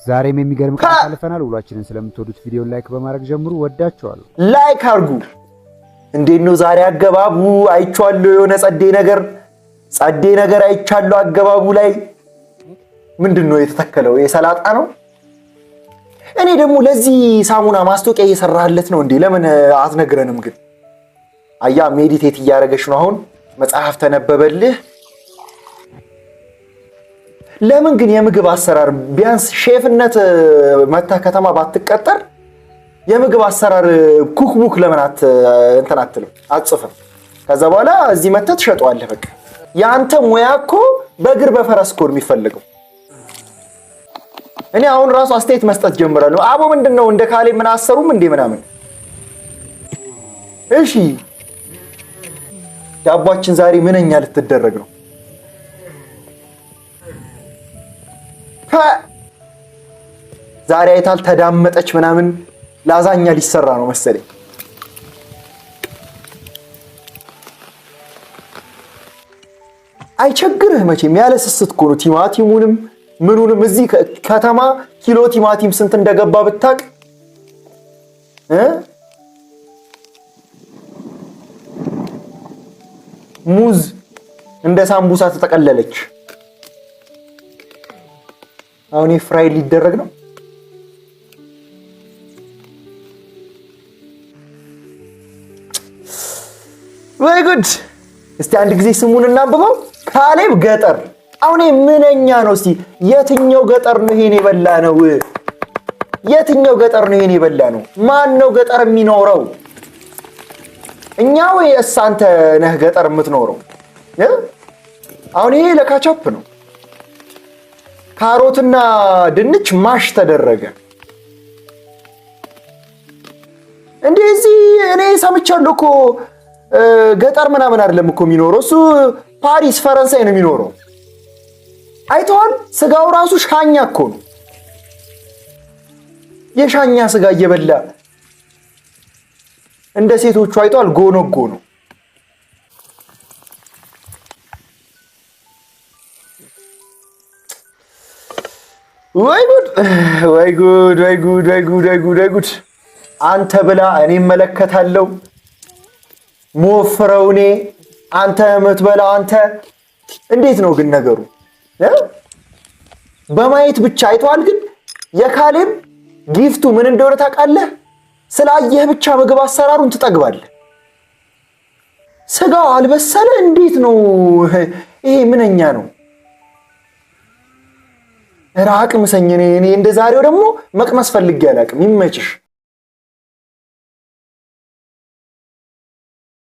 ዛሬም የሚገርም ቃል አልፈናል። ሁላችንን ስለምትወዱት ቪዲዮ ላይክ በማድረግ ጀምሩ። ወዳችኋለሁ። ላይክ አርጉ። እንዴት ነው ዛሬ አገባቡ? አይቻለሁ የሆነ ጸዴ ነገር አይቻለሁ አገባቡ ላይ። ምንድነው የተተከለው? የሰላጣ ነው። እኔ ደግሞ ለዚህ ሳሙና ማስታወቂያ እየሰራህለት ነው እንዴ? ለምን አትነግረንም ግን? አያ ሜዲቴት እያደረገሽ ነው አሁን። መጽሐፍ ተነበበልህ። ለምን ግን የምግብ አሰራር ቢያንስ ሼፍነት መታ ከተማ ባትቀጠር የምግብ አሰራር ኩክቡክ ለምን እንትን አትልም አጽፈም? ከዛ በኋላ እዚህ መተህ ትሸጠዋለህ። በቃ ያንተ ሙያ እኮ በእግር በፈረስ እኮ ነው የሚፈልገው። እኔ አሁን ራሱ አስተያየት መስጠት ጀምራለሁ። አቦ ምንድነው እንደ ካሌ ምን አሰሩም እንዴ ምናምን። እሺ ዳቧችን ዛሬ ምንኛ ልትደረግ ነው? ዛሬ አይታል ተዳመጠች ምናምን ላዛኛ ሊሰራ ነው መሰለኝ። አይቸግርህ መቼም ያለ ስስት እኮ ነው። ቲማቲሙንም ምኑንም እዚህ ከተማ ኪሎ ቲማቲም ስንት እንደገባ ብታቅ ሙዝ እንደ ሳምቡሳ ተጠቀለለች። አሁን ፍራይ ሊደረግ ነው። ወይ ጉድ! እስቲ አንድ ጊዜ ስሙን እናንብበው። ካሌብ ገጠር። አሁን ምንኛ ነው? እስቲ የትኛው ገጠር ነው ይሄን የበላ ነው? የትኛው ገጠር ነው ይሄን የበላ ነው? ማን ነው ገጠር የሚኖረው? እኛ ወይስ አንተ ነህ ገጠር የምትኖረው? አሁን ይሄ ለካቻፕ ነው። ካሮትና ድንች ማሽ ተደረገ። እንደዚህ እኔ ሰምቻለሁ እኮ ገጠር ምናምን አይደለም እኮ የሚኖረው እሱ ፓሪስ ፈረንሳይ ነው የሚኖረው። አይተዋል። ስጋው ራሱ ሻኛ እኮ ነው። የሻኛ ስጋ እየበላ እንደ ሴቶቹ አይተዋል። ጎኖጎ ነው። ወይ ጉድ! ወይ ጉድ! ወይ ጉድ! ወይ ጉድ! ወይ ጉድ! ወይ ጉድ! አንተ ብላ እኔ እመለከታለሁ። ሞፍረው እኔ አንተ የምትበላው አንተ። እንዴት ነው ግን ነገሩ? በማየት ብቻ አይተዋል። ግን የካሌብ ጊፍቱ ምን እንደሆነ ታውቃለህ? ስላየህ ብቻ ምግብ አሰራሩን ትጠግባለህ። ስጋው አልበሰለ። እንዴት ነው ይሄ? ምንኛ ነው? ራቅ ምሰኝ። እኔ እንደዛሬው ደግሞ መቅመስ ፈልጌ አላውቅም። ይመችሽ።